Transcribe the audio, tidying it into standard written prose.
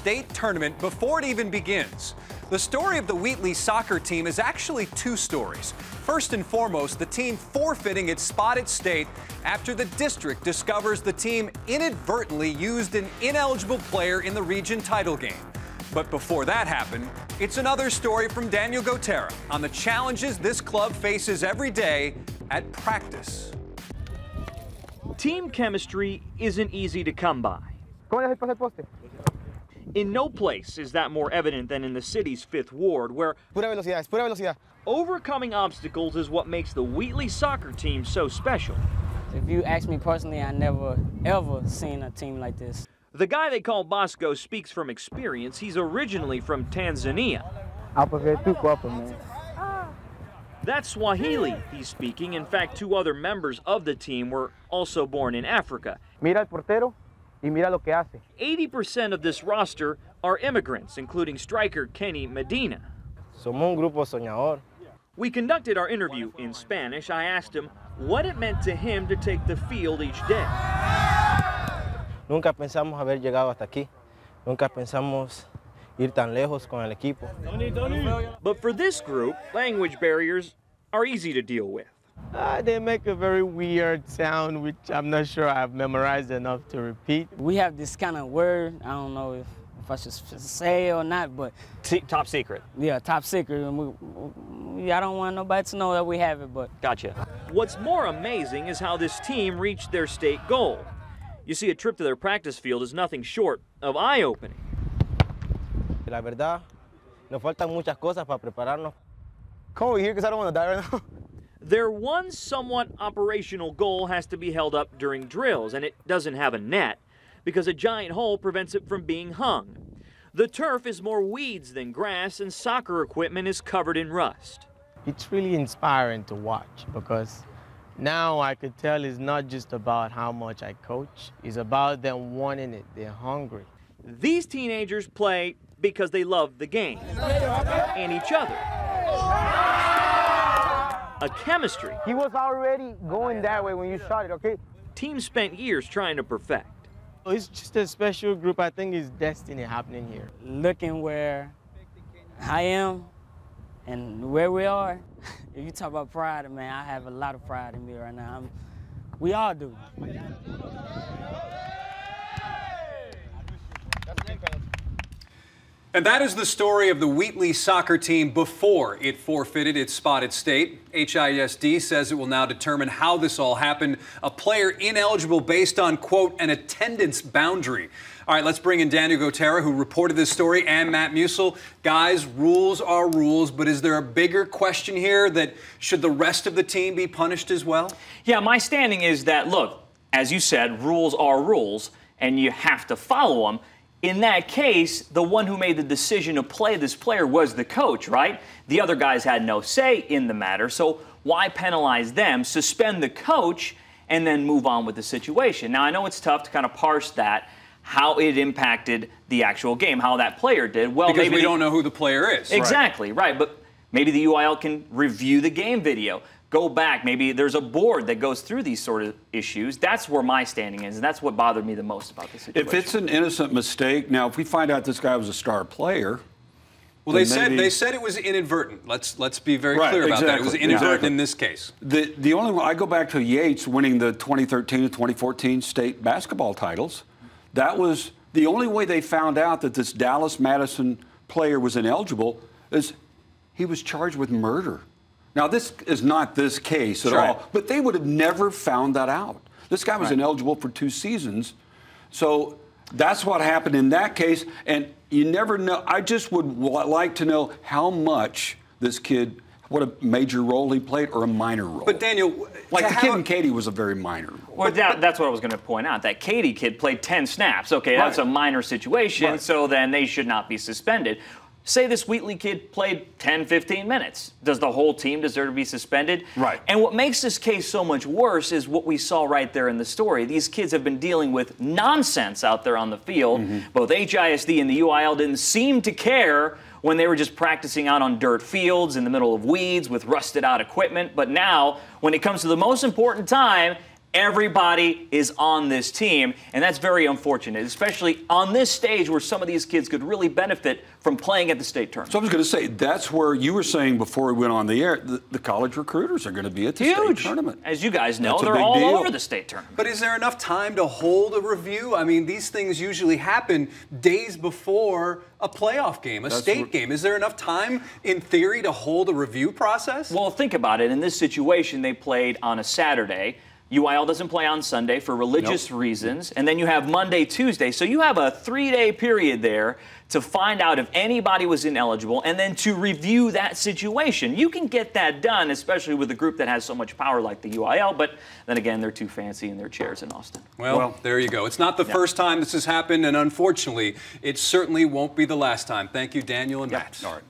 state tournament before it even begins. The story of the Wheatley soccer team is actually two stories. First and foremost, the team forfeiting its spot at state after the district discovers the team inadvertently used an ineligible player in the region title game. But before that happened, it's another story from Daniel Gotera on the challenges this club faces every day at practice. Team chemistry isn't easy to come by. In no place is that more evident than in the city's 5th Ward, where overcoming obstacles is what makes the Wheatley soccer team so special. If you ask me personally, I never, ever seen a team like this. The guy they call Bosco speaks from experience. He's originally from Tanzania. That's Swahili he's speaking. In fact, 2 other members of the team were also born in Africa. Mira el portero y mira lo que hace. 80% of this roster are immigrants, including striker Kenny Medina. Somos un grupo soñador. We conducted our interview in Spanish. I asked him what it meant to him to take the field each day. Nunca pensamos haber llegado hasta aquí. Nunca pensamos ir tan lejos con el equipo. But for this group, language barriers are easy to deal with. They make a very weird sound, which I'm not sure I've memorized enough to repeat. We have this kind of word, I don't know if I should say or not, but... Top secret. Yeah, top secret. I don't want nobody to know that we have it, but... Gotcha. What's more amazing is how this team reached their state goal. You see, a trip to their practice field is nothing short of eye-opening. La verdad, nos faltan muchas cosas para prepararnos. Come over here, because I don't want to die right now. Their one somewhat operational goal has to be held up during drills, and it doesn't have a net because a giant hole prevents it from being hung. The turf is more weeds than grass, and soccer equipment is covered in rust. It's really inspiring to watch because now I could tell it's not just about how much I coach, it's about them wanting it, they're hungry. These teenagers play because they love the game and each other. A chemistry. He was already going that way when you shot it, okay? Teams spent years trying to perfect. It's just a special group. I think it's destiny happening here. Looking where I am and where we are, if you talk about pride, man, I have a lot of pride in me right now. We all do. And that is the story of the Wheatley soccer team before it forfeited its spot at state. HISD says it will now determine how this all happened. A player ineligible based on, quote, an attendance boundary. All right, let's bring in Daniel Gotera, who reported this story, and Matt Musil. Guys, rules are rules, but is there a bigger question here that should the rest of the team be punished as well? Yeah, my standing is that, look, as you said, rules are rules, and you have to follow them. In that case, the one who made the decision to play this player was the coach, right? The other guys had no say in the matter, so why penalize them, suspend the coach, and then move on with the situation? Now, I know it's tough to kind of parse that, how it impacted the actual game, how that player did. Well, because maybe we don't know who the player is. Exactly, right. But maybe the UIL can review the game video. Go back, maybe there's a board that goes through these sort of issues. That's where my standing is, and that's what bothered me the most about the situation. If it's an innocent mistake, now if we find out this guy was a star player, well, they said it was inadvertent. Let's be very clear about that. It was inadvertent in this case. The only one, I go back to Yates winning the 2013 and 2014 state basketball titles. That was the only way they found out that this Dallas Madison player was ineligible is he was charged with murder. Now, this is not this case at all, but they would have never found that out. This guy was ineligible for 2 seasons. So that's what happened in that case. And you never know. I just would like to know how much this kid, what a major role he played or a minor role. But, Daniel, like the kid in Katy was a very minor role. Well, that's what I was going to point out. That Katy kid played 10 snaps. Okay, that's a minor situation, so then they should not be suspended. Say this Wheatley kid played 10, 15 minutes. Does the whole team deserve to be suspended? Right. And what makes this case so much worse is what we saw right there in the story. These kids have been dealing with nonsense out there on the field. Both HISD and the UIL didn't seem to care when they were just practicing out on dirt fields in the middle of weeds with rusted out equipment. But now, when it comes to the most important time, Everybody is on this team, and that's very unfortunate, especially on this stage where some of these kids could really benefit from playing at the state tournament. So I was going to say, that's where you were saying before we went on the air, the college recruiters are going to be at the state tournament. As you guys know, That's a they're big all deal. over the state tournament. But is there enough time to hold a review? I mean, these things usually happen days before a playoff game, a state game. Is there enough time, in theory, to hold a review process? Well, think about it. In this situation, they played on a Saturday. UIL doesn't play on Sunday for religious reasons. And then you have Monday, Tuesday. So you have a 3-day period there to find out if anybody was ineligible and then to review that situation. You can get that done, especially with a group that has so much power like the UIL. But then again, they're too fancy in their chairs in Austin. Well, there you go. It's not the first time this has happened, and unfortunately, it certainly won't be the last time. Thank you, Daniel and Matt. All right.